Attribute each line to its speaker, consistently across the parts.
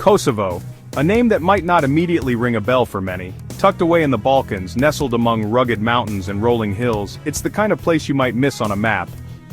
Speaker 1: Kosovo, a name that might not immediately ring a bell for many. Tucked away in the Balkans, nestled among rugged mountains and rolling hills, it's the kind of place you might miss on a map.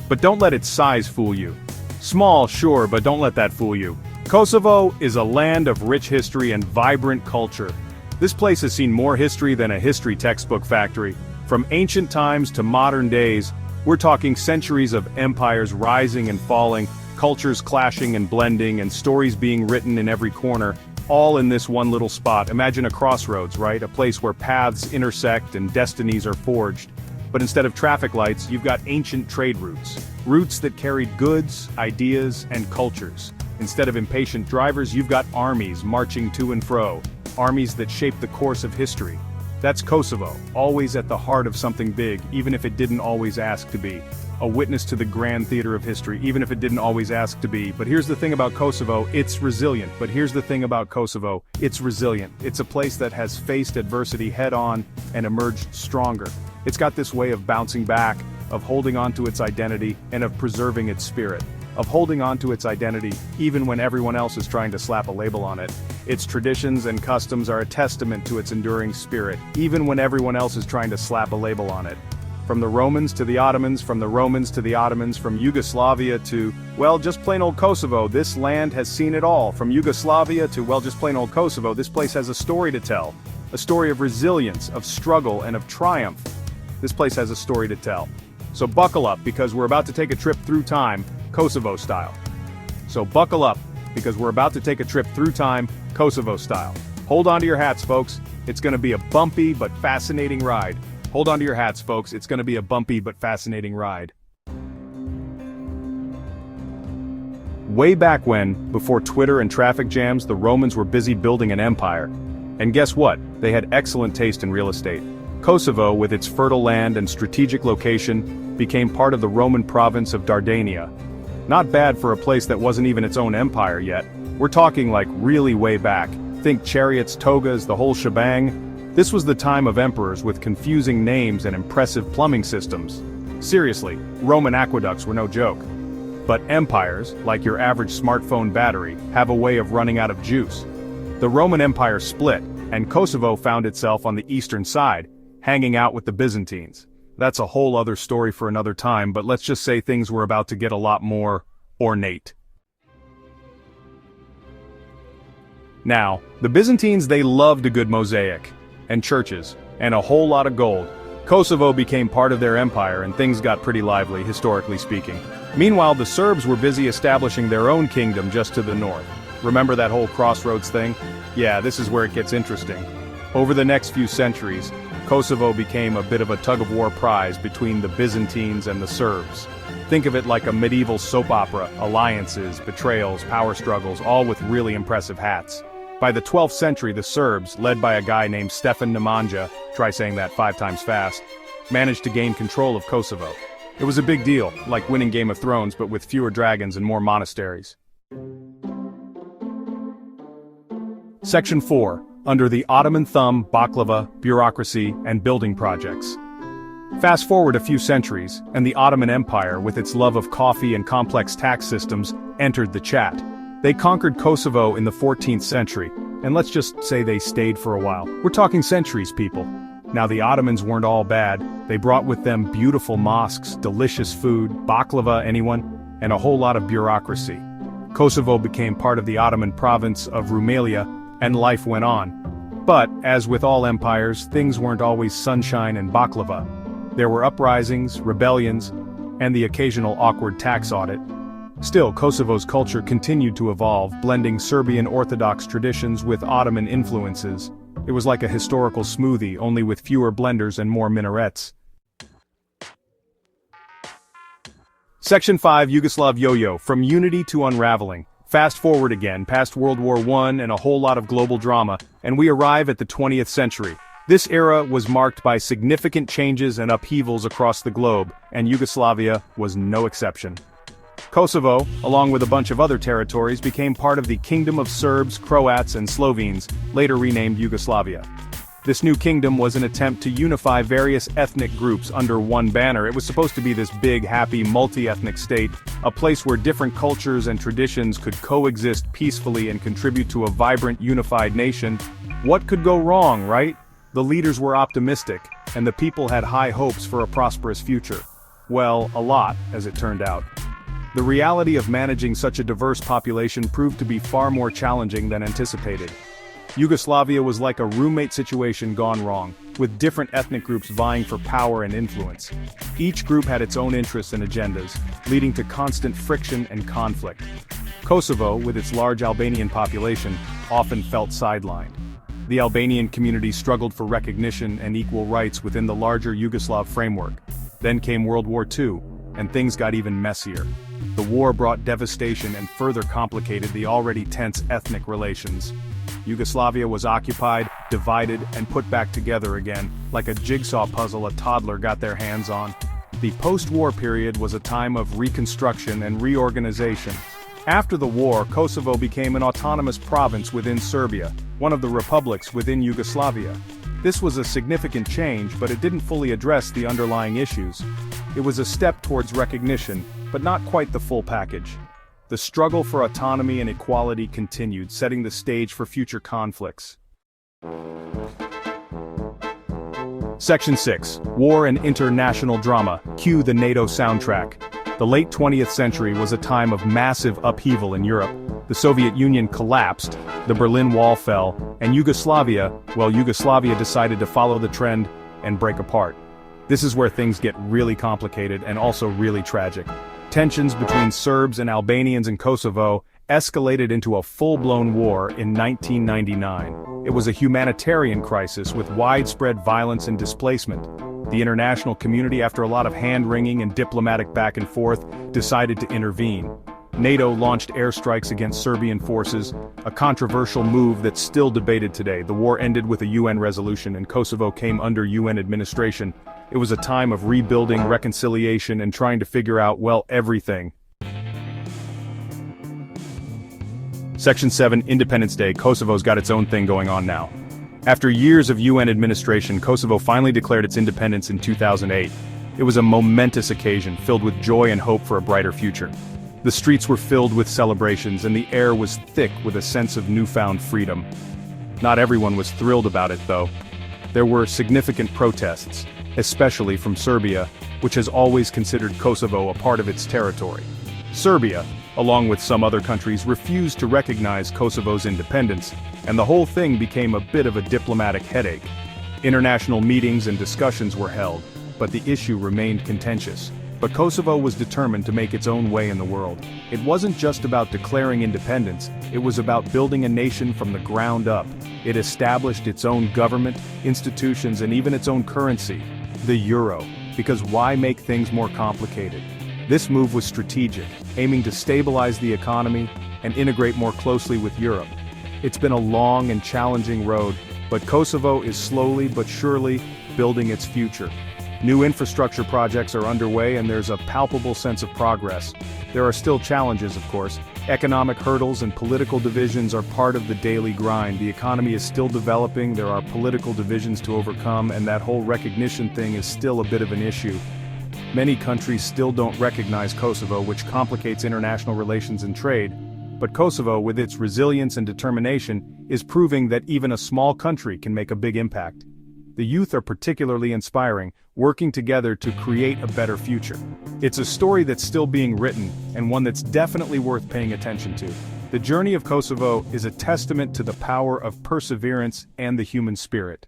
Speaker 1: But don't let its size fool you. Small, sure, but don't let that fool you. Kosovo is a land of rich history and vibrant culture. This place has seen more history than a history textbook factory. From ancient times to modern days, we're talking centuries of empires rising and falling, cultures clashing and blending, and stories being written in every corner, all in this one little spot. Imagine a crossroads, right? A place where paths intersect and destinies are forged. But instead of traffic lights, you've got ancient trade routes. Routes that carried goods, ideas, and cultures. Instead of impatient drivers, you've got armies marching to and fro. Armies that shape the course of history. That's Kosovo, always at the heart of something big, even if it didn't always ask to be. A witness to the grand theater of history, even if it didn't always ask to be. But here's the thing about Kosovo, it's resilient. It's resilient. It's a place that has faced adversity head-on and emerged stronger. It's got this way of bouncing back, of holding on to its identity, and of preserving its spirit. Of holding on to its identity, even when everyone else is trying to slap a label on it. Its traditions and customs are a testament to its enduring spirit, even when everyone else is trying to slap a label on it. From the Romans to the Ottomans, from the Romans to the Ottomans, from Yugoslavia to, well, just plain old Kosovo, this land has seen it all. From Yugoslavia to, well, just plain old Kosovo, this place has a story to tell. A story of resilience, of struggle, and of triumph. This place has a story to tell. So buckle up, because we're about to take a trip through time, Kosovo style. So buckle up, because we're about to take a trip through time, Kosovo style. Hold on to your hats, folks. It's gonna be a bumpy but fascinating ride. Hold on to your hats, folks. It's gonna be a bumpy but fascinating ride. Way back when, before Twitter and traffic jams, the Romans were busy building an empire. And guess what? They had excellent taste in real estate. Kosovo, with its fertile land and strategic location, became part of the Roman province of Dardania. Not bad for a place that wasn't even its own empire yet. We're talking like really way back. Think chariots, togas, the whole shebang. This was the time of emperors with confusing names and impressive plumbing systems. Seriously, Roman aqueducts were no joke. But empires, like your average smartphone battery, have a way of running out of juice. The Roman Empire split, and Kosovo found itself on the eastern side, hanging out with the Byzantines. That's a whole other story for another time, but let's just say things were about to get a lot more ornate. Now, the Byzantines, they loved a good mosaic, and churches, and a whole lot of gold. Kosovo became part of their empire and things got pretty lively, historically speaking. Meanwhile, the Serbs were busy establishing their own kingdom just to the north. Remember that whole crossroads thing? Yeah, this is where it gets interesting. Over the next few centuries, Kosovo became a bit of a tug-of-war prize between the Byzantines and the Serbs. Think of it like a medieval soap opera, alliances, betrayals, power struggles, all with really impressive hats. By the 12th century, the Serbs, led by a guy named Stefan Nemanja, try saying that 5 times fast, managed to gain control of Kosovo. It was a big deal, like winning Game of Thrones but with fewer dragons and more monasteries. Section 4. Under the Ottoman thumb, Baklava, Bureaucracy, and Building Projects. Fast forward a few centuries, and the Ottoman Empire, with its love of coffee and complex tax systems, entered the chat. They conquered Kosovo in the 14th century, and let's just say they stayed for a while. We're talking centuries, people. Now the Ottomans weren't all bad. They brought with them beautiful mosques, delicious food, baklava, anyone, and a whole lot of bureaucracy. Kosovo became part of the Ottoman province of Rumelia, and life went on. But, as with all empires, things weren't always sunshine and baklava. There were uprisings, rebellions, and the occasional awkward tax audit. Still, Kosovo's culture continued to evolve, blending Serbian Orthodox traditions with Ottoman influences. It was like a historical smoothie, only with fewer blenders and more minarets. Section 5, Yugoslav Yo-Yo, From Unity to Unraveling. Fast forward again, past World War I and a whole lot of global drama, and we arrive at the 20th century. This era was marked by significant changes and upheavals across the globe, and Yugoslavia was no exception. Kosovo, along with a bunch of other territories, became part of the Kingdom of Serbs, Croats, and Slovenes, later renamed Yugoslavia. This new kingdom was an attempt to unify various ethnic groups under one banner. It was supposed to be this big, happy, multi-ethnic state, a place where different cultures and traditions could coexist peacefully and contribute to a vibrant, unified nation. What could go wrong, right? The leaders were optimistic, and the people had high hopes for a prosperous future. Well, a lot, as it turned out. The reality of managing such a diverse population proved to be far more challenging than anticipated. Yugoslavia was like a roommate situation gone wrong, with different ethnic groups vying for power and influence. Each group had its own interests and agendas, leading to constant friction and conflict. Kosovo, with its large Albanian population, often felt sidelined. The Albanian community struggled for recognition and equal rights within the larger Yugoslav framework. Then came World War II, and things got even messier. The war brought devastation and further complicated the already tense ethnic relations. Yugoslavia was occupied, divided, and put back together again, like a jigsaw puzzle a toddler got their hands on. The post-war period was a time of reconstruction and reorganization. After the war, Kosovo became an autonomous province within Serbia, one of the republics within Yugoslavia. This was a significant change, but it didn't fully address the underlying issues. It was a step towards recognition, but not quite the full package. The struggle for autonomy and equality continued, setting the stage for future conflicts. Section 6. War and International Drama. Cue the NATO soundtrack. The late 20th century was a time of massive upheaval in Europe. The Soviet Union collapsed, the Berlin Wall fell, and Yugoslavia decided to follow the trend and break apart. This is where things get really complicated and also really tragic. Tensions between Serbs and Albanians in Kosovo escalated into a full-blown war in 1999. It was a humanitarian crisis with widespread violence and displacement. The international community, after a lot of hand-wringing and diplomatic back and forth, decided to intervene. NATO launched airstrikes against Serbian forces, a controversial move that's still debated today. The war ended with a UN resolution and Kosovo came under UN administration. It was a time of rebuilding, reconciliation, and trying to figure out, well, everything. Section 7, Independence Day. Kosovo's got its own thing going on now. After years of UN administration, Kosovo finally declared its independence in 2008. It was a momentous occasion, filled with joy and hope for a brighter future. The streets were filled with celebrations, and the air was thick with a sense of newfound freedom. Not everyone was thrilled about it, though. There were significant protests, especially from Serbia, which has always considered Kosovo a part of its territory. Serbia, along with some other countries, refused to recognize Kosovo's independence, and the whole thing became a bit of a diplomatic headache. International meetings and discussions were held, but the issue remained contentious. But Kosovo was determined to make its own way in the world. It wasn't just about declaring independence, it was about building a nation from the ground up. It established its own government, institutions, and even its own currency, the euro. Because why make things more complicated? This move was strategic, aiming to stabilize the economy and integrate more closely with Europe. It's been a long and challenging road, but Kosovo is slowly but surely building its future. New infrastructure projects are underway and there's a palpable sense of progress. There are still challenges, of course. Economic hurdles and political divisions are part of the daily grind. The economy is still developing, there are political divisions to overcome, and that whole recognition thing is still a bit of an issue. Many countries still don't recognize Kosovo, which complicates international relations and trade. But Kosovo, with its resilience and determination, is proving that even a small country can make a big impact. The youth are particularly inspiring, working together to create a better future. It's a story that's still being written, and one that's definitely worth paying attention to. The journey of Kosovo is a testament to the power of perseverance and the human spirit.